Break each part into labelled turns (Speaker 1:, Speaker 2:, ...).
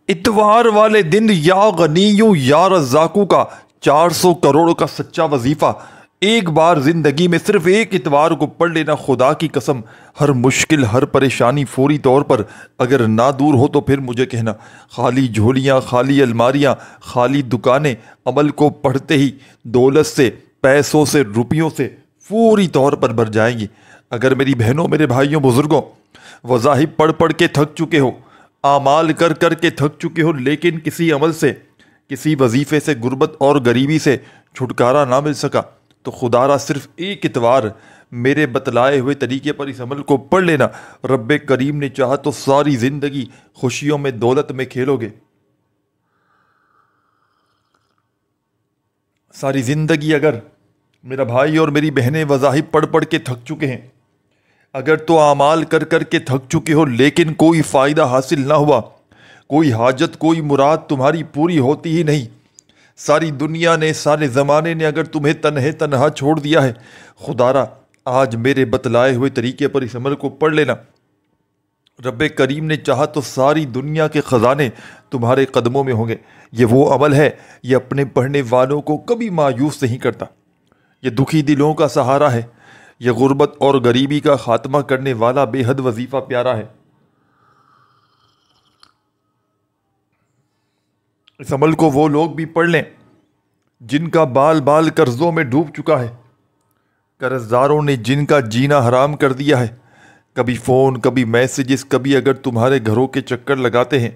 Speaker 1: اتوار والے دن یا غنیوں یا رزاقوں کا 400 کروڑ کا سچا وظیفہ ایک بار زندگی میں صرف ایک اتوار کو پڑھ لینا، خدا کی قسم ہر مشکل ہر پریشانی فوری طور پر اگر نہ دور ہو تو پھر مجھے کہنا۔ خالی جھولیاں، خالی الماریاں، خالی دکانیں عمل کو پڑھتے ہی دولت سے، پیسوں سے، روپیوں سے فوری طور پر بھر جائیں گی۔ اگر میری بہنوں، میرے بھائیوں، بزرگوں وظائف پڑھ پڑھ کے تھک چکے ہو، اعمال کر کر کے تھک چکے ہو، لیکن کسی عمل سے، کسی وظیفے سے، غربت اور غریبی سے چھٹکارا نہ مل سکا، تو خدا را صرف ایک اتوار میرے بتلائے ہوئے طریقے پر اس عمل کو پڑھ لینا۔ رب کریم نے چاہا تو ساری زندگی خوشیوں میں، دولت میں کھیلو گے۔ ساری زندگی اگر میرا بھائی اور میری بہنیں وظائف پڑھ پڑھ کے تھک چکے ہیں، اگر تو اعمال کر کر کے تھک چکے ہو لیکن کوئی فائدہ حاصل نہ ہوا، کوئی حاجت، کوئی مراد تمہاری پوری ہوتی ہی نہیں، ساری دنیا نے، سارے زمانے نے اگر تمہیں تنہا چھوڑ دیا ہے، خدا را آج میرے بتلائے ہوئے طریقے پر اس عمل کو پڑھ لینا۔ رب کریم نے چاہا تو ساری دنیا کے خزانے تمہارے قدموں میں ہوں گے۔ یہ وہ عمل ہے، یہ اپنے پڑھنے والوں کو کبھی مایوس نہیں کرتا، یہ دکھی دلوں کا سہارا ہے، یہ غربت اور غریبی کا خاتمہ کرنے والا بے حد وظیفہ پیارا ہے۔ اس عمل کو وہ لوگ بھی پڑھ لیں جن کا بال بال قرضوں میں ڈوب چکا ہے، قرض داروں نے جن کا جینا حرام کر دیا ہے، کبھی فون، کبھی میسیجز، کبھی اگر تمہارے گھروں کے چکر لگاتے ہیں۔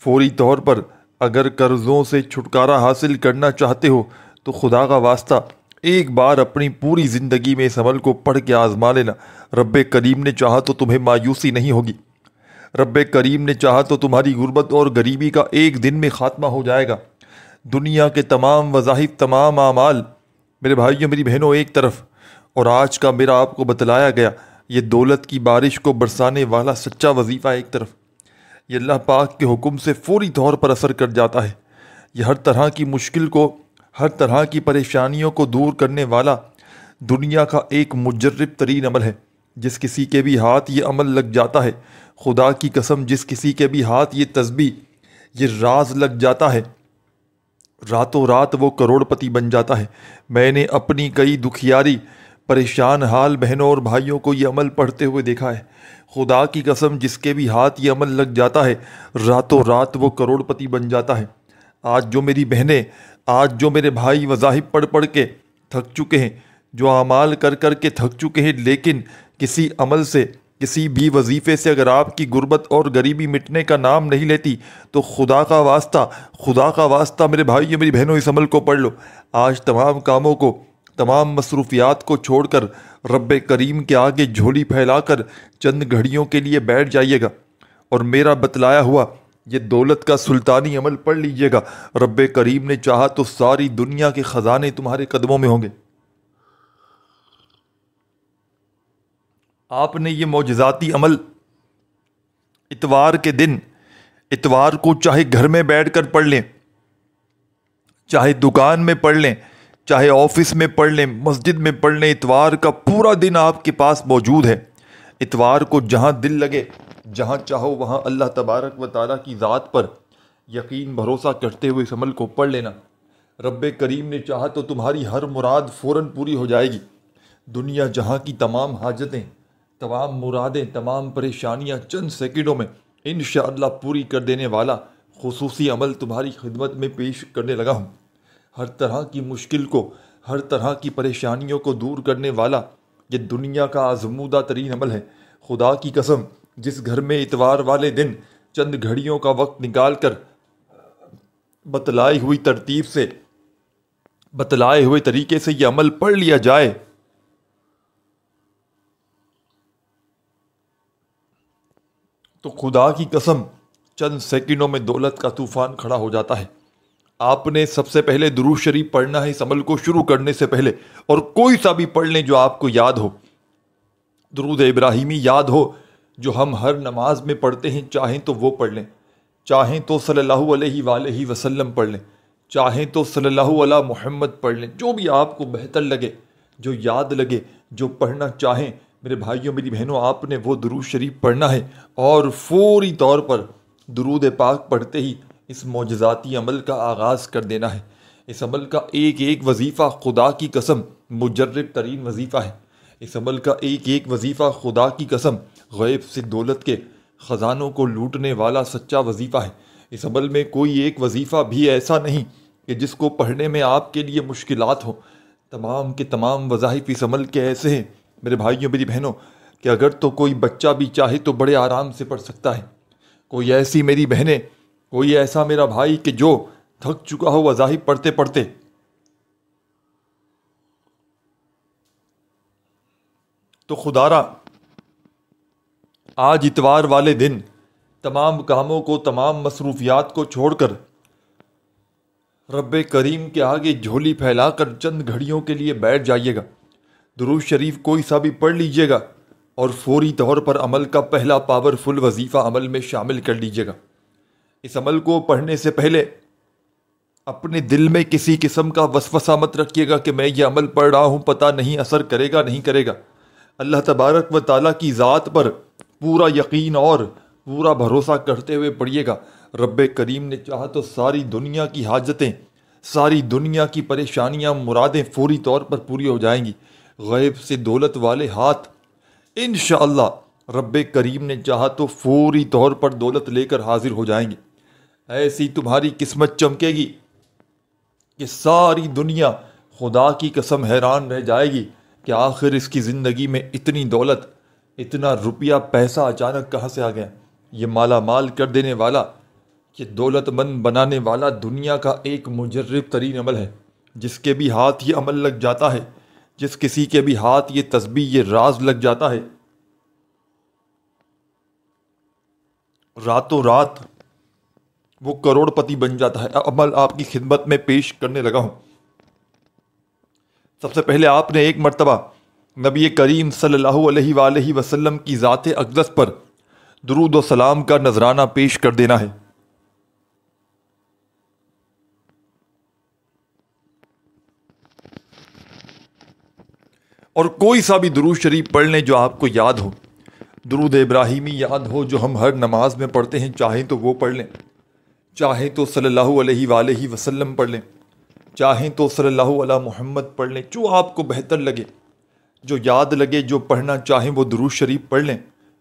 Speaker 1: فوری طور پر اگر قرضوں سے چھٹکارا حاصل کرنا چاہتے ہو تو خدا کا واسطہ ایک بار اپنی پوری زندگی میں اس عمل کو پڑھ کے آزما لینا۔ رب کریم نے چاہا تو تمہیں مایوسی نہیں ہوگی، رب کریم نے چاہا تو تمہاری غربت اور غریبی کا ایک دن میں خاتمہ ہو جائے گا۔ دنیا کے تمام وظائف، تمام اعمال میرے بھائیوں، میری بہنوں ایک طرف، اور آج کا میرا آپ کو بتلایا گیا یہ دولت کی بارش کو برسانے والا سچا وظیفہ ایک طرف، یہ اللہ پاک کے حکم سے فوری طور پر اثر کر جاتا ہے۔ یہ ہر طرح کی مشکل کو، ہر طرح کی پریشانیوں کو دور کرنے والا دنیا کا ایک مجرب ترین عمل ہے۔ جس کسی کے بھی ہاتھ یہ عمل لگ جاتا ہے، خدا کی قسم جس کسی کے بھی ہاتھ یہ تسبیح، یہ راز لگ جاتا ہے، راتوں رات وہ کروڑ پتی بن جاتا ہے۔ میں نے اپنی کئی دکھیاری، پریشان حال بہنوں اور بھائیوں کو یہ عمل پڑھتے ہوئے دیکھا ہے۔ خدا کی قسم جس کے بھی ہاتھ یہ عمل لگ جاتا ہے، راتوں رات وہ کروڑ پتی بن جاتا ہے۔ آج جو میری بہنیں، آج جو میرے بھائی وظائف پڑھ پڑھ کے تھک چکے ہیں، جو اعمال کر کر کے تھک چکے ہیں، لیکن کسی عمل سے، کسی بھی وظیفے سے اگر آپ کی غربت اور غریبی مٹنے کا نام نہیں لیتی، تو خدا کا واسطہ، خدا کا واسطہ میرے بھائی میری بہنوں اس عمل کو پڑھ لو۔ آج تمام کاموں کو، تمام مصروفیات کو چھوڑ کر رب کریم کے آگے جھولی پھیلا کر چند گھڑیوں کے لیے بیٹھ جائیے گا اور میرا بتلایا ہوا یہ دولت کا سلطانی عمل پڑھ لیجئے گا۔ رب کریم نے چاہا تو ساری دنیا کے خزانے تمہارے قدموں میں ہوں گے۔ آپ نے یہ معجزاتی عمل اتوار کے دن، اتوار کو چاہے گھر میں بیٹھ کر پڑھ لیں، چاہے دکان میں پڑھ لیں، چاہے آفس میں پڑھ لیں، مسجد میں پڑھ لیں، اتوار کا پورا دن آپ کے پاس موجود ہے۔ اتوار کو جہاں دل لگے، جہاں چاہو وہاں اللہ تبارک و تعالیٰ کی ذات پر یقین بھروسہ کرتے ہوئے اس عمل کو پڑھ لینا۔ رب کریم نے چاہا تو تمہاری ہر مراد فوراً پوری ہو جائے گی۔ دنیا جہاں کی تمام حاجتیں، تمام مرادیں، تمام پریشانیاں چند سیکنڈوں میں انشاءاللہ پوری کر دینے والا خصوصی عمل تمہاری خدمت میں پیش کرنے لگا ہوں۔ ہر طرح کی مشکل کو، ہر طرح کی پریشانیوں کو دور کرنے والا یہ دنیا کا آزمودہ ترین عمل ہے۔ خدا کی قسم جس گھر میں اتوار والے دن چند گھڑیوں کا وقت نکال کر بتلائی ہوئی ترتیب سے، بتلائے ہوئے طریقے سے یہ عمل پڑھ لیا جائے، تو خدا کی قسم چند سیکنڈوں میں دولت کا طوفان کھڑا ہو جاتا ہے۔ آپ نے سب سے پہلے درود شریف پڑھنا ہے اس عمل کو شروع کرنے سے پہلے، اور کوئی سا بھی پڑھ لیں جو آپ کو یاد ہو۔ درود ابراہیمی یاد ہو جو ہم ہر نماز میں پڑھتے ہیں، چاہیں تو وہ پڑھ لیں، چاہیں تو صلی اللہ علیہ وآلہ وسلم پڑھ لیں، چاہیں تو صلی اللہ علی محمد پڑھ لیں، جو بھی آپ کو بہتر لگے، جو یاد لگے، جو پڑھنا چاہیں۔ میرے بھائیوں میری بہنوں، آپ نے وہ درود شریف پڑھنا ہے اور فوری طور پر درود پاک پڑھتے ہی اس معجزاتی عمل کا آغاز کر دینا ہے۔ اس عمل کا ایک ایک وظیفہ خدا کی قسم مجرب ترین وظیفہ ہے۔ اس عمل کا ایک ایک وظیفہ خدا کی قسم غیب سے دولت کے خزانوں کو لوٹنے والا سچا وظیفہ ہے۔ اس عمل میں کوئی ایک وظیفہ بھی ایسا نہیں کہ جس کو پڑھنے میں آپ کے لیے مشکلات ہوں۔ تمام کے تمام وظائف اس عمل کے ایسے ہیں میرے بھائیوں میری بہنوں کہ اگر تو کوئی بچہ بھی چاہے تو بڑے آرام سے پڑھ سکتا ہے۔ کوئی ایسی میری بہنیں، کوئی ایسا میرا بھائی کہ جو تھک چکا ہو وظائف پڑھتے پڑھتے، تو خدا را آج اتوار والے دن تمام کاموں کو، تمام مصروفیات کو چھوڑ کر رب کریم کے آگے جھولی پھیلا کر چند گھڑیوں کے لیے بیٹھ جائیے گا۔ درود شریف کوئی سا بھی پڑھ لیجیے گا اور فوری طور پر عمل کا پہلا پاورفل وظیفہ عمل میں شامل کر لیجیے گا۔ اس عمل کو پڑھنے سے پہلے اپنے دل میں کسی قسم کا وسوسہ مت رکھیے گا کہ میں یہ عمل پڑھ رہا ہوں، پتہ نہیں اثر کرے گا نہیں کرے گا۔ اللہ تبارک و تعالیٰ کی ذات پر پورا یقین اور پورا بھروسہ کرتے ہوئے پڑھیے گا۔ رب کریم نے چاہا تو ساری دنیا کی حاجتیں، ساری دنیا کی پریشانیاں، مرادیں فوری طور پر پوری ہو جائیں گی۔ غیب سے دولت والے ہاتھ انشاءاللہ رب کریم نے چاہا تو فوری طور پر دولت لے کر حاضر ہو جائیں گے۔ ایسی تمہاری قسمت چمکے گی کہ ساری دنیا خدا کی قسم حیران رہ جائے گی کہ آخر اس کی زندگی میں اتنی دولت، اتنا روپیہ پیسہ اچانک کہاں سے آ گیا۔ یہ مالا مال کر دینے والا، یہ دولت مند بنانے والا دنیا کا ایک مجرب ترین عمل ہے۔ جس کے بھی ہاتھ یہ عمل لگ جاتا ہے، جس کسی کے بھی ہاتھ یہ تسبیح، یہ راز لگ جاتا ہے، راتوں رات وہ کروڑ پتی بن جاتا ہے۔ عمل آپ کی خدمت میں پیش کرنے لگا ہوں۔ سب سے پہلے آپ نے ایک مرتبہ نبی کریم صلی اللہ علیہ وآلہ وسلم کی ذات اقدس پر درود و سلام کا نذرانہ پیش کر دینا ہے۔ اور کوئی سا بھی درود شریف پڑھ لیں جو آپ کو یاد ہو۔ درود ابراہیمی یاد ہو جو ہم ہر نماز میں پڑھتے ہیں، چاہیں تو وہ پڑھ لیں، چاہیں تو صلی اللہ علیہ وآلہ وسلم پڑھ لیں، چاہیں تو صلی اللہ علیہ محمد پڑھ لیں، جو آپ کو بہتر لگے، جو یاد لگے، جو پڑھنا چاہیں وہ درود شریف پڑھ لیں۔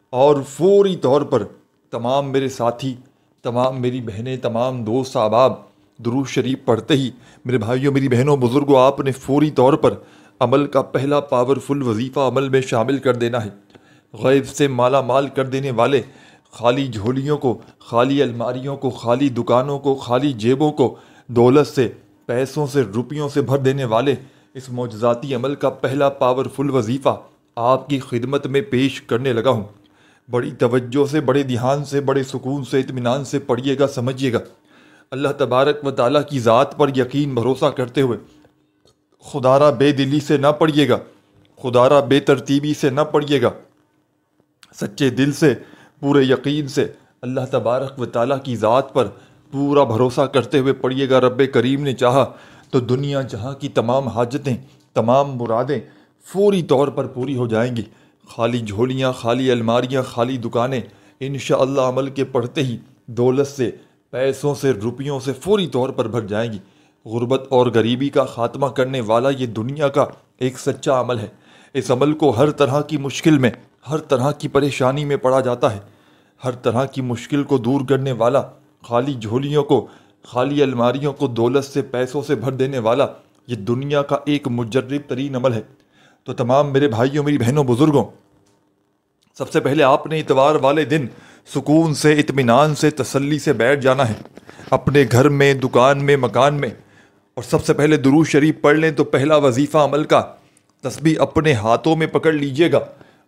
Speaker 1: اور فوری طور پر تمام میرے ساتھی، تمام میری بہنیں، تمام دوست احباب درود شریف پڑھتے ہی میرے بھائیوں میری بہنوں بزرگوں آپ نے فوری طور پر عمل کا پہلا پاورفل وظیفہ عمل میں شامل کر دینا ہے۔ غیب سے مالا مال کر دینے والے، خالی جھولیوں کو، خالی الماریوں کو، خالی دکانوں کو، خالی جیبوں کو دولت سے، پیسوں سے، روپیوں سے بھر دینے والے اس معجزاتی عمل کا پہلا پاورفل وظیفہ آپ کی خدمت میں پیش کرنے لگا ہوں۔ بڑی توجہ سے، بڑے دھیان سے، بڑے سکون سے، اطمینان سے پڑھیے گا، سمجھیے گا۔ اللہ تبارک و تعالیٰ کی ذات پر یقین بھروسہ کرتے ہوئے خدا را بے دلی سے نہ پڑھیے گا، خدا را بے ترتیبی سے نہ پڑھیے گا، سچے دل سے، پورے یقین سے اللہ تبارک و تعالیٰ کی ذات پر پورا بھروسہ کرتے ہوئے پڑھیے گا۔ رب کریم نے چاہا تو دنیا جہاں کی تمام حاجتیں، تمام مرادیں فوری طور پر پوری ہو جائیں گی۔ خالی جھولیاں، خالی الماریاں، خالی دکانیں انشاءاللہ عمل کے پڑھتے ہی دولت سے، پیسوں سے، روپیوں سے فوری طور پر بھر جائیں گی۔ غربت اور غریبی کا خاتمہ کرنے والا یہ دنیا کا ایک سچا عمل ہے۔ اس عمل کو ہر طرح کی مشکل میں، ہر طرح کی پریشانی میں پڑا جاتا ہے۔ ہر طرح کی مشکل کو دور کرنے والا، خالی جھولیوں کو، خالی الماریوں کو دولت سے، پیسوں سے بھر دینے والا یہ دنیا کا ایک مجرب ترین عمل ہے۔ تو تمام میرے بھائیوں میری بہنوں بزرگوں، سب سے پہلے آپ نے اتوار والے دن سکون سے، اطمینان سے، تسلی سے بیٹھ جانا ہے اپنے گھر میں، دکان میں، مکان میں، اور سب سے پہلے درود شریف پڑھ لیں تو پہلا وظیفہ عمل کا تسبیح اپنے ہاتھوں میں پکڑ لیجئے گا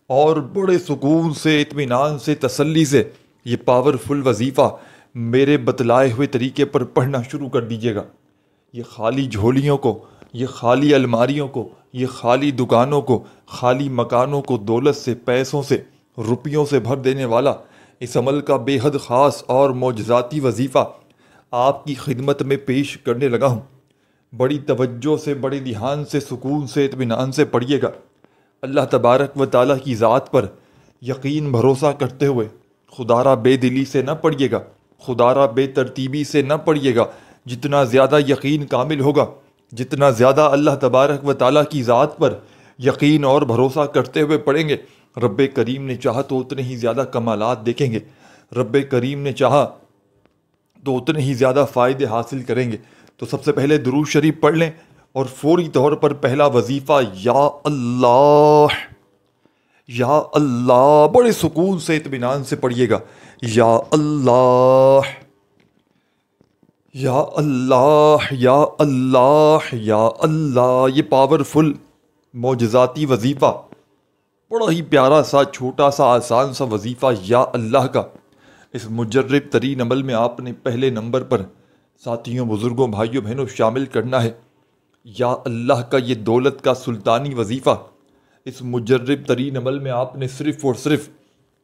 Speaker 1: اور بڑے سکون سے، اطمینان سے، تسلی سے یہ پاورفل وظیفہ میرے بتلائے ہوئے طریقے پر پڑھنا شروع کر دیجئے گا۔ یہ خالی جھولیوں کو، یہ خالی الماریوں کو، یہ خالی دکانوں کو، خالی مکانوں کو دولت سے، پیسوں سے، روپیوں سے بھر دینے والا اس عمل کا بے حد خاص اور معجزاتی وظیفہ آپ کی خدمت میں پیش کرنے لگا ہوں۔ بڑی توجہ سے، بڑے دھیان سے، سکون سے، اطمینان سے پڑھیے گا۔ اللہ تبارک و تعالیٰ کی ذات پر یقین بھروسہ کرتے ہوئے خدا را بے دلی سے نہ پڑھیے گا، خدا را بے ترتیبی سے نہ پڑھیے گا، جتنا زیادہ یقین کامل ہوگا، جتنا زیادہ اللہ تبارک و تعالیٰ کی ذات پر یقین اور بھروسہ کرتے ہوئے پڑھیں گے، رب کریم نے چاہا تو اتنے ہی زیادہ کمالات دیکھیں گے، رب کریم نے چاہا تو اتنے ہی زیادہ فائدے حاصل کریں گے۔ تو سب سے پہلے درود شریف پڑھ لیں، اور فوری طور پر پہلا وظیفہ یا اللہ، یا اللہ، بڑے سکون سے اطمینان سے پڑھیے گا، یا اللہ، یا اللہ، یا اللہ، یا اللہ۔ یہ پاورفل معجزاتی وظیفہ، بڑا ہی پیارا سا چھوٹا سا آسان سا وظیفہ یا اللہ کا، اس مجرب ترین عمل میں آپ نے پہلے نمبر پر ساتھیوں، بزرگوں، بھائیوں، بہنوں شامل کرنا ہے۔ یا اللہ کا یہ دولت کا سلطانی وظیفہ، اس مجرب ترین عمل میں آپ نے صرف اور صرف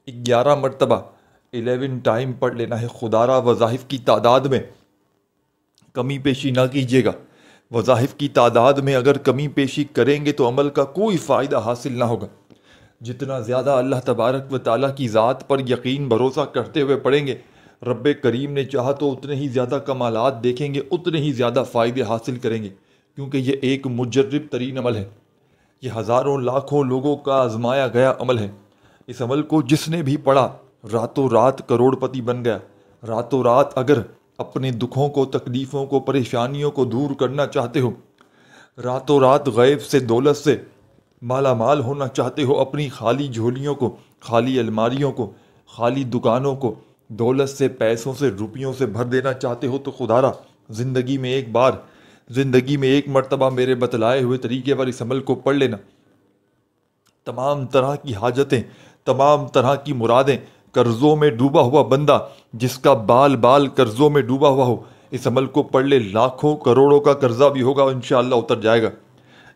Speaker 1: 11 مرتبہ 11 ٹائم پڑھ لینا ہے۔ خدا را وظائف کی تعداد میں کمی پیشی نہ کیجیے گا، وظائف کی تعداد میں اگر کمی پیشی کریں گے تو عمل کا کوئی فائدہ حاصل نہ ہوگا۔ جتنا زیادہ اللہ تبارک و تعالیٰ کی ذات پر یقین بھروسہ کرتے ہوئے پڑھیں گے، رب کریم نے چاہا تو اتنے ہی زیادہ کمالات دیکھیں گے، اتنے ہی زیادہ فائدے حاصل کریں گے، کیونکہ یہ ایک مجرب ترین عمل ہے۔ یہ ہزاروں لاکھوں لوگوں کا آزمایا گیا عمل ہے۔ اس عمل کو جس نے بھی پڑھا راتوں رات کروڑ پتی بن گیا۔ راتوں رات اگر اپنے دکھوں کو، تکلیفوں کو، پریشانیوں کو دور کرنا چاہتے ہو، راتوں رات غیب سے، دولت سے مالا مال ہونا چاہتے ہو، اپنی خالی جھولیوں کو، خالی الماریوں کو، خالی دکانوں کو دولت سے، پیسوں سے، روپیوں سے بھر دینا چاہتے ہو، تو خدا را زندگی میں ایک بار، زندگی میں ایک مرتبہ میرے بتلائے ہوئے طریقے پر اس عمل کو پڑھ لینا۔ تمام طرح کی حاجتیں، تمام طرح کی مرادیں، قرضوں میں ڈوبا ہوا بندہ جس کا بال بال قرضوں میں ڈوبا ہوا ہو، اس عمل کو پڑھ لے، لاکھوں کروڑوں کا قرضہ بھی ہوگا انشاءاللہ اتر جائے گا۔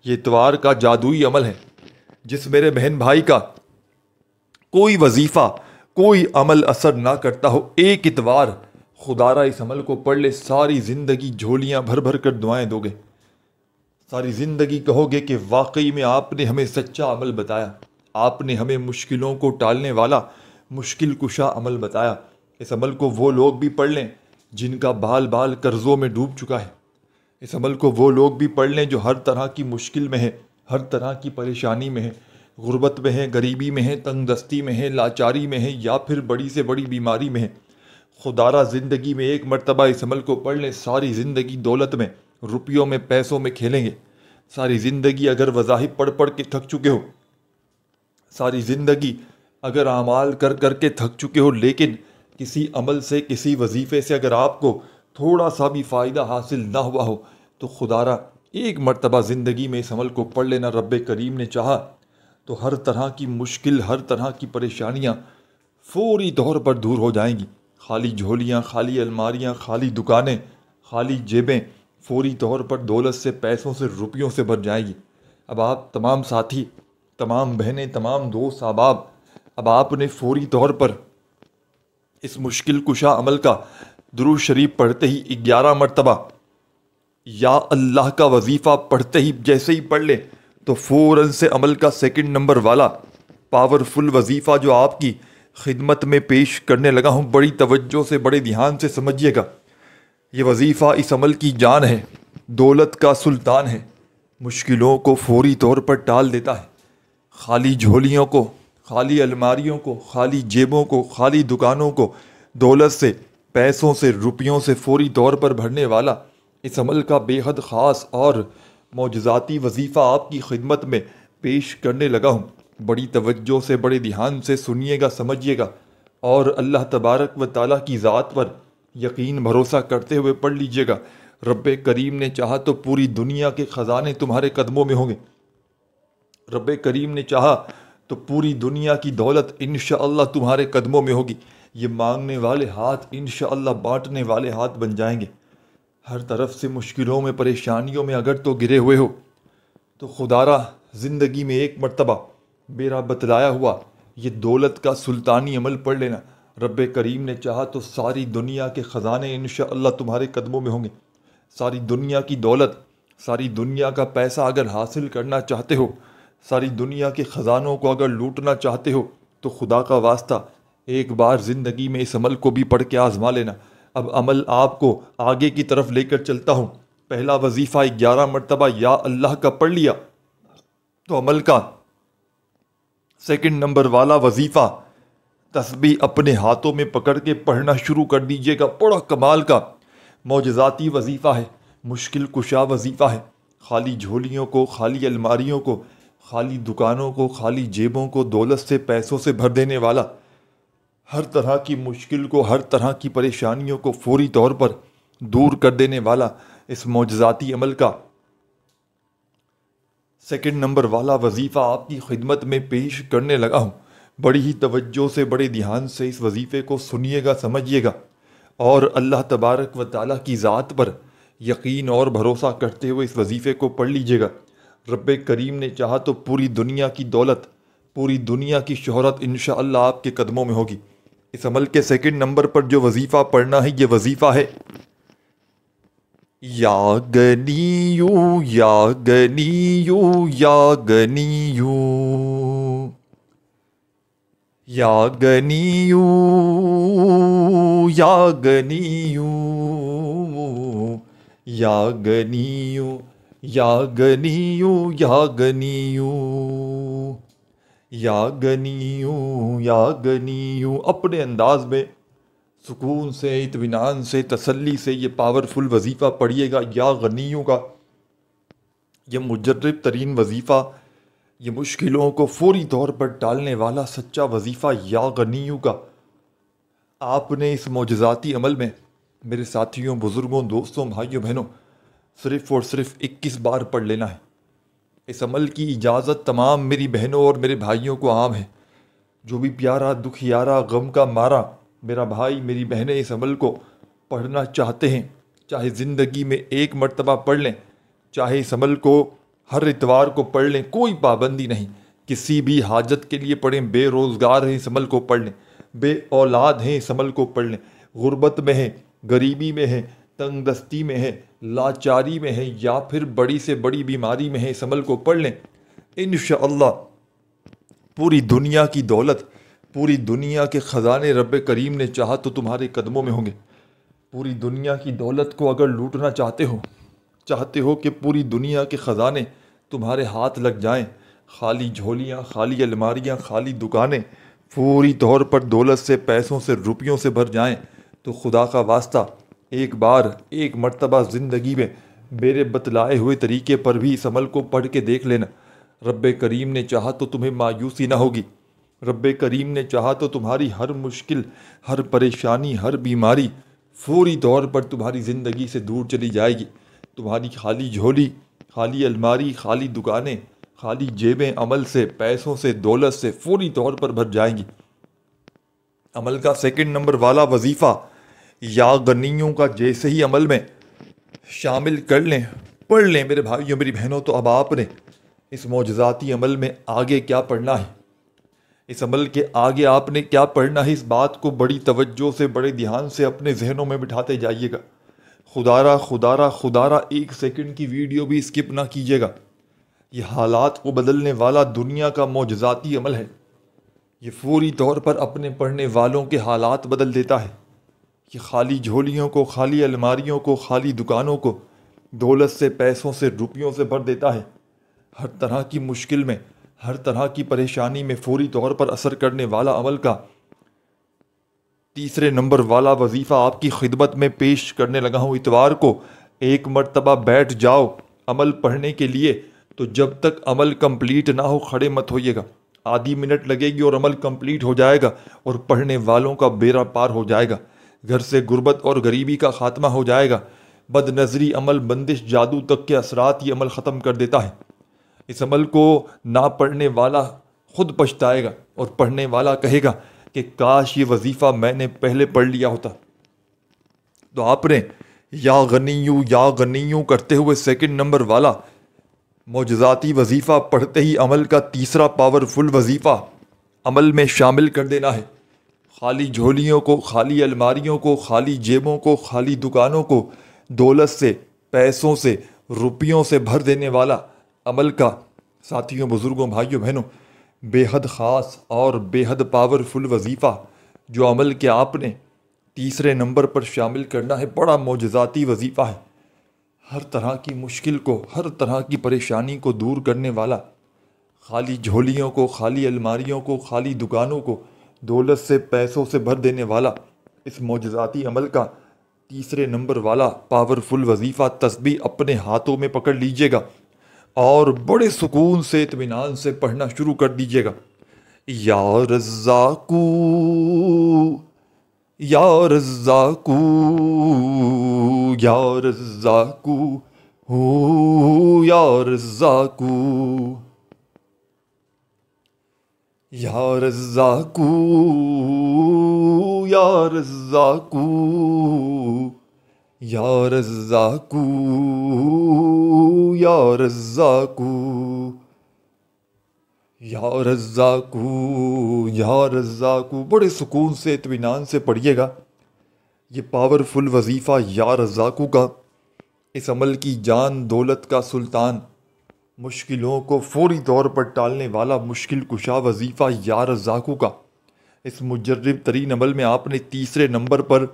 Speaker 1: یہ اتوار کا جادوئی عمل ہے۔ جس میرے بہن بھائی کا کوئی وظیفہ، کوئی عمل اثر نہ کرتا ہو، ایک اتوار خدا را اس عمل کو پڑھ لے، ساری زندگی جھولیاں بھر بھر کر دعائیں دو گے، ساری زندگی کہو گے کہ واقعی میں آپ نے ہمیں سچا عمل بتایا، آپ نے ہمیں مشکلوں کو ٹالنے والا مشکل کشا عمل بتایا۔ اس عمل کو وہ لوگ بھی پڑھ لیں جن کا بال بال قرضوں میں ڈوب چکا ہے۔ اس عمل کو وہ لوگ بھی پڑھ لیں جو ہر طرح کی مشکل میں ہیں، ہر طرح کی پریشانی میں ہیں، غربت میں ہیں، غریبی میں ہیں، تنگ دستی میں ہیں، لاچاری میں ہیں، یا پھر بڑی سے بڑی بیماری میں ہیں۔ خدا را زندگی میں ایک مرتبہ اس عمل کو پڑھ لیں، ساری زندگی دولت میں، روپیوں میں، پیسوں میں کھیلیں گے۔ ساری زندگی اگر وظائف پڑھ پڑھ کے تھک چکے ہو، ساری زندگی اگر اعمال کر کر کے تھک چکے ہو، لیکن کسی عمل سے، کسی وظیفے سے اگر آپ کو تھوڑا سا بھی فائدہ حاصل نہ ہوا ہو، تو خدا را ایک مرتبہ زندگی میں اس عمل کو پڑھ لینا۔ رب کریم نے چاہا تو ہر طرح کی مشکل، ہر طرح کی پریشانیاں فوری طور پر دور ہو جائیں گی۔ خالی جھولیاں، خالی الماریاں، خالی دکانیں، خالی جیبیں فوری طور پر دولت سے، پیسوں سے، روپیوں سے بھر جائیں گی۔ اب آپ تمام ساتھی، تمام بہنیں، تمام دوست احباب، اب آپ نے فوری طور پر اس مشکل کشا عمل کا درود شریف پڑھتے ہی 11 مرتبہ یا اللہ کا وظیفہ پڑھتے ہی جیسے ہی پڑھ لیں تو فوراً سے عمل کا سیکنڈ نمبر والا پاورفل وظیفہ جو آپ کی خدمت میں پیش کرنے لگا ہوں، بڑی توجہ سے، بڑے دھیان سے سمجھیے گا۔ یہ وظیفہ اس عمل کی جان ہے، دولت کا سلطان ہے، مشکلوں کو فوری طور پر ٹال دیتا ہے، خالی جھولیوں کو، خالی الماریوں کو، خالی جیبوں کو، خالی دکانوں کو دولت سے، پیسوں سے، روپیوں سے فوری طور پر بھرنے والا اس عمل کا بے حد خاص اور معجزاتی وظیفہ آپ کی خدمت میں پیش کرنے لگا ہوں۔ بڑی توجہ سے، بڑے دھیان سے سنیے گا، سمجھیے گا، اور اللہ تبارک و تعالیٰ کی ذات پر یقین بھروسہ کرتے ہوئے پڑھ لیجیے گا۔ رب کریم نے چاہا تو پوری دنیا کے خزانے تمہارے قدموں میں ہوں گے۔ رب کریم نے چاہا تو پوری دنیا کی دولت انشاءاللہ تمہارے قدموں میں ہوگی۔ یہ مانگنے والے ہاتھ انشاءاللہ بانٹنے والے ہاتھ بن جائیں گے۔ ہر طرف سے مشکلوں میں، پریشانیوں میں اگر تو گرے ہوئے ہو تو خدا را زندگی میں ایک مرتبہ میرا بتلایا ہوا یہ دولت کا سلطانی عمل پڑھ لینا۔ رب کریم نے چاہا تو ساری دنیا کے خزانے انشاءاللہ تمہارے قدموں میں ہوں گے۔ ساری دنیا کی دولت، ساری دنیا کا پیسہ اگر حاصل کرنا چاہتے ہو، ساری دنیا کے خزانوں کو اگر لوٹنا چاہتے ہو، تو خدا کا واسطہ ایک بار زندگی میں اس عمل کو بھی پڑھ کے آزما لینا۔ اب عمل آپ کو آگے کی طرف لے کر چلتا ہوں۔ پہلا وظیفہ 11 مرتبہ یا اللہ کا پڑھ لیا تو عمل کا سیکنڈ نمبر والا وظیفہ تسبیح اپنے ہاتھوں میں پکڑ کے پڑھنا شروع کر دیجیے گا۔ بڑا کمال کا معجزاتی وظیفہ ہے، مشکل کشا وظیفہ ہے۔ خالی جھولیوں کو، خالی الماریوں کو، خالی دکانوں کو، خالی جیبوں کو دولت سے، پیسوں سے بھر دینے والا، ہر طرح کی مشکل کو، ہر طرح کی پریشانیوں کو فوری طور پر دور کر دینے والا اس معجزاتی عمل کا سیکنڈ نمبر والا وظیفہ آپ کی خدمت میں پیش کرنے لگا ہوں۔ بڑی ہی توجہ سے، بڑے دھیان سے اس وظیفے کو سنیے گا، سمجھیے گا، اور اللہ تبارک و تعالیٰ کی ذات پر یقین اور بھروسہ کرتے ہوئے اس وظیفے کو پڑھ لیجیے گا۔ رب کریم نے چاہا تو پوری دنیا کی دولت، پوری دنیا کی شہرت انشاءاللہ آپ کے قدموں میں ہوگی۔ اس عمل کے سیکنڈ نمبر پر جو وظیفہ پڑھنا ہے، یہ وظیفہ ہے یا گنیو یا گنیو یا گنیو یا گنیو یا گنیو یا گنیو یا گنیو یا گنیو یا گنیو یا گنیو۔ اپنے انداز میں سکون سے، اطمینان سے، تسلی سے یہ پاورفل وظیفہ پڑھیے گا۔ یا غنیوں کا یہ مجرب ترین وظیفہ، یہ مشکلوں کو فوری طور پر ٹالنے والا سچا وظیفہ یا غنیوں کا آپ نے اس معجزاتی عمل میں میرے ساتھیوں، بزرگوں، دوستوں، بھائیوں، بہنوں صرف اور صرف 21 بار پڑھ لینا ہے۔ اس عمل کی اجازت تمام میری بہنوں اور میرے بھائیوں کو عام ہے۔ جو بھی پیارا، دکھیارا، غم کا مارا میرا بھائی، میری بہنیں اس عمل کو پڑھنا چاہتے ہیں، چاہے زندگی میں 1 مرتبہ پڑھ لیں، چاہے اس عمل کو ہر اتوار کو پڑھ لیں، کوئی پابندی نہیں۔ کسی بھی حاجت کے لیے پڑھیں، بے روزگار ہیں اس عمل کو پڑھ لیں، بے اولاد ہیں اس عمل کو پڑھ لیں، غربت میں ہیں، غریبی میں ہیں، تنگ دستی میں ہے، لاچاری میں ہے، یا پھر بڑی سے بڑی بیماری میں ہے، اس عمل کو پڑھ لیں۔ انشاءاللہ پوری دنیا کی دولت، پوری دنیا کے خزانے رب کریم نے چاہا تو تمہارے قدموں میں ہوں گے۔ پوری دنیا کی دولت کو اگر لوٹنا چاہتے ہو کہ پوری دنیا کے خزانے تمہارے ہاتھ لگ جائیں، خالی جھولیاں، خالی الماریاں، خالی دکانیں پوری طور پر دولت سے، پیسوں سے، روپیوں سے بھر جائیں، تو خدا کا واسطہ ایک مرتبہ زندگی میں میرے بتلائے ہوئے طریقے پر بھی اس عمل کو پڑھ کے دیکھ لینا۔ رب کریم نے چاہا تو تمہیں مایوسی نہ ہوگی۔ رب کریم نے چاہا تو تمہاری ہر مشکل، ہر پریشانی، ہر بیماری فوری طور پر تمہاری زندگی سے دور چلی جائے گی۔ تمہاری خالی جھولی، خالی الماری، خالی دکانیں، خالی جیبیں عمل سے، پیسوں سے، دولت سے فوری طور پر بھر جائیں گی۔ عمل کا سیکنڈ نمبر والا وظیفہ یا غنیوں کا جیسے ہی عمل میں شامل کر لیں، پڑھ لیں میرے بھائیوں، میری بہنوں، تو اب آپ نے اس معجزاتی عمل میں آگے کیا پڑھنا ہے، اس عمل کے آگے آپ نے کیا پڑھنا ہے، اس بات کو بڑی توجہ سے، بڑے دھیان سے اپنے ذہنوں میں بٹھاتے جائیے گا۔ خدارہ 1 سیکنڈ کی ویڈیو بھی اسکپ نہ کیجیے گا۔ یہ حالات کو بدلنے والا دنیا کا معجزاتی عمل ہے۔ یہ فوری طور پر اپنے پڑھنے والوں کے حالات بدل دیتا ہے۔ یہ خالی جھولیوں کو، خالی الماریوں کو، خالی دکانوں کو دولت سے، پیسوں سے، روپیوں سے بھر دیتا ہے۔ ہر طرح کی مشکل میں، ہر طرح کی پریشانی میں فوری طور پر اثر کرنے والا عمل کا تیسرے نمبر والا وظیفہ آپ کی خدمت میں پیش کرنے لگا ہوں۔ اتوار کو 1 مرتبہ بیٹھ جاؤ عمل پڑھنے کے لیے، تو جب تک عمل کمپلیٹ نہ ہو کھڑے مت ہوئیے گا۔ آدھی منٹ لگے گی اور عمل کمپلیٹ ہو جائے گا، اور پڑھنے والوں کا بیڑا پار ہو جائے گا۔ گھر سے غربت اور غریبی کا خاتمہ ہو جائے گا۔ بد نظری، عمل بندش، جادو تک کے اثرات یہ عمل ختم کر دیتا ہے۔ اس عمل کو نہ پڑھنے والا خود پچھتائے گا، اور پڑھنے والا کہے گا کہ کاش یہ وظیفہ میں نے پہلے پڑھ لیا ہوتا۔ تو آپ نے یا غنیو کرتے ہوئے سیکنڈ نمبر والا معجزاتی وظیفہ پڑھتے ہی عمل کا تیسرا پاورفل وظیفہ عمل میں شامل کر دینا ہے۔ خالی جھولیوں کو، خالی الماریوں کو، خالی جیبوں کو، خالی دکانوں کو دولت سے، پیسوں سے، روپیوں سے بھر دینے والا عمل کا ساتھیوں، بزرگوں، بھائیوں، بہنوں بے حد خاص اور بے حد پاورفل وظیفہ جو عمل کے آپ نے تیسرے نمبر پر شامل کرنا ہے۔ بڑا معجزاتی وظیفہ ہے، ہر طرح کی مشکل کو، ہر طرح کی پریشانی کو دور کرنے والا، خالی جھولیوں کو، خالی الماریوں کو، خالی دکانوں کو دولت سے، پیسوں سے بھر دینے والا اس معجزاتی عمل کا تیسرے نمبر والا پاورفل وظیفہ تسبیح اپنے ہاتھوں میں پکڑ لیجئے گا اور بڑے سکون سے، اطمینان سے پڑھنا شروع کر دیجئے گا۔ یا رزاقو، یا رزاقو، یا رزاقو، ہو یا رزاقو، یا رزاقو، یا رزاقو، یا رزاقو، یا رزاقو، یا رزاقو، یا رزاقو، بڑے سکون سے، اطمینان سے پڑھیے گا یہ پاورفل وظیفہ یا رزاقو کا۔ اس عمل کی جان دولت کا سلطان، مشکلوں کو فوری طور پر ٹالنے والا مشکل کشا وظیفہ یا رزاقو کا۔ اس مجرب ترین عمل میں آپ نے تیسرے نمبر پر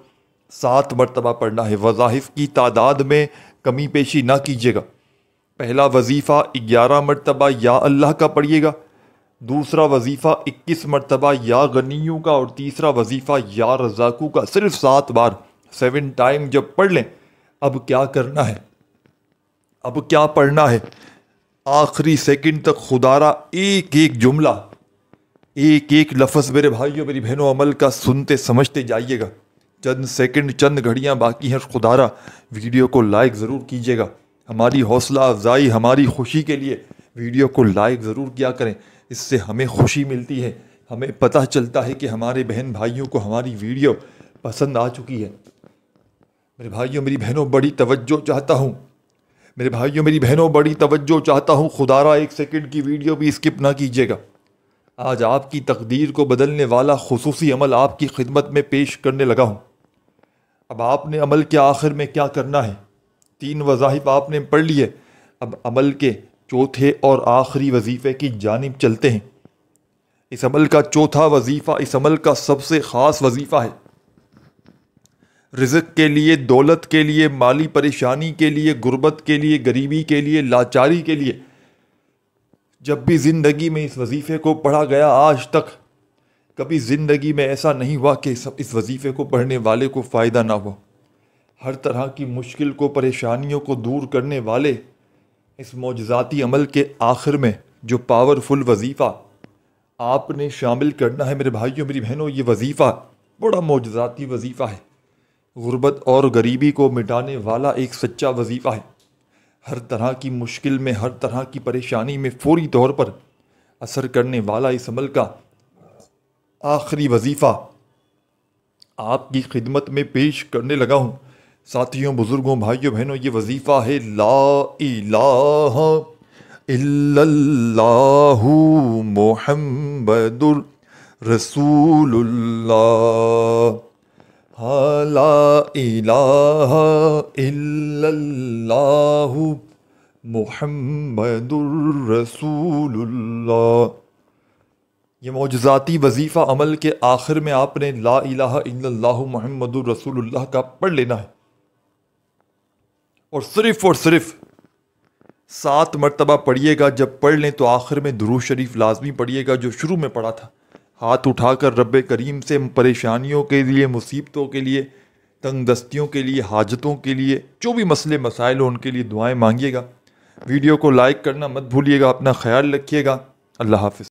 Speaker 1: 7 مرتبہ پڑھنا ہے۔ وظائف کی تعداد میں کمی پیشی نہ کیجیے گا۔ پہلا وظیفہ 11 مرتبہ یا اللہ کا پڑھیے گا، دوسرا وظیفہ 21 مرتبہ یا غنیوں کا، اور تیسرا وظیفہ یا رزاقو کا۔ صرف 7 بار، 7 ٹائم جب پڑھ لیں، اب کیا کرنا ہے، اب کیا پڑھنا ہے؟ آخری سیکنڈ تک خدا را ایک ایک جملہ، ایک ایک لفظ میرے بھائیوں میری بہنوں عمل کا سنتے سمجھتے جائیے گا۔ چند سیکنڈ، چند گھڑیاں باقی ہیں، خدا را ویڈیو کو لائک ضرور کیجیے گا۔ ہماری حوصلہ افزائی، ہماری خوشی کے لیے ویڈیو کو لائک ضرور کیا کریں، اس سے ہمیں خوشی ملتی ہے، ہمیں پتہ چلتا ہے کہ ہمارے بہن بھائیوں کو ہماری ویڈیو پسند آ چکی ہے۔ میرے بھائیوں میری بہنوں بڑی توجہ چاہتا ہوں، میرے بھائیوں میری بہنوں بڑی توجہ چاہتا ہوں، خدا را 1 سیکنڈ کی ویڈیو بھی اسکپ نہ کیجیے گا۔ آج آپ کی تقدیر کو بدلنے والا خصوصی عمل آپ کی خدمت میں پیش کرنے لگا ہوں۔ اب آپ نے عمل کے آخر میں کیا کرنا ہے؟ 3 وظائف آپ نے پڑھ لیے، اب عمل کے چوتھے اور آخری وظیفے کی جانب چلتے ہیں۔ اس عمل کا چوتھا وظیفہ اس عمل کا سب سے خاص وظیفہ ہے۔ رزق کے لیے، دولت کے لیے، مالی پریشانی کے لیے، غربت کے لیے، غریبی کے لیے، لاچاری کے لیے، جب بھی زندگی میں اس وظیفے کو پڑھا گیا، آج تک کبھی زندگی میں ایسا نہیں ہوا کہ اس وظیفے کو پڑھنے والے کو فائدہ نہ ہو۔ ہر طرح کی مشکل کو، پریشانیوں کو دور کرنے والے اس معجزاتی عمل کے آخر میں جو پاورفل وظیفہ آپ نے شامل کرنا ہے میرے بھائیوں میری بہنوں، یہ وظیفہ بڑا معجزاتی وظیفہ ہے، غربت اور غریبی کو مٹانے والا ایک سچا وظیفہ ہے۔ ہر طرح کی مشکل میں، ہر طرح کی پریشانی میں فوری طور پر اثر کرنے والا اس عمل کا آخری وظیفہ آپ کی خدمت میں پیش کرنے لگا ہوں۔ ساتھیوں، بزرگوں، بھائیوں، بہنوں، یہ وظیفہ ہے لا الہ الا اللہ محمد رسول اللہ، لا الہ الا اللہ محمد رسول اللہ۔ یہ معجزاتی وظیفہ عمل کے آخر میں آپ نے لا الہ الا اللہ محمد رسول اللہ کا پڑھ لینا ہے، اور صرف 7 مرتبہ پڑھیے گا۔ جب پڑھ لیں تو آخر میں درود شریف لازمی پڑھیے گا جو شروع میں پڑھا تھا۔ ہاتھ اٹھا کر رب کریم سے پریشانیوں کے لیے، مصیبتوں کے لیے، تنگ دستیوں کے لیے، حاجتوں کے لیے، جو بھی مسئلے مسائل ہوں ان کے لیے دعائیں مانگیے گا۔ ویڈیو کو لائک کرنا مت بھولیے گا، اپنا خیال رکھیے گا۔ اللہ حافظ۔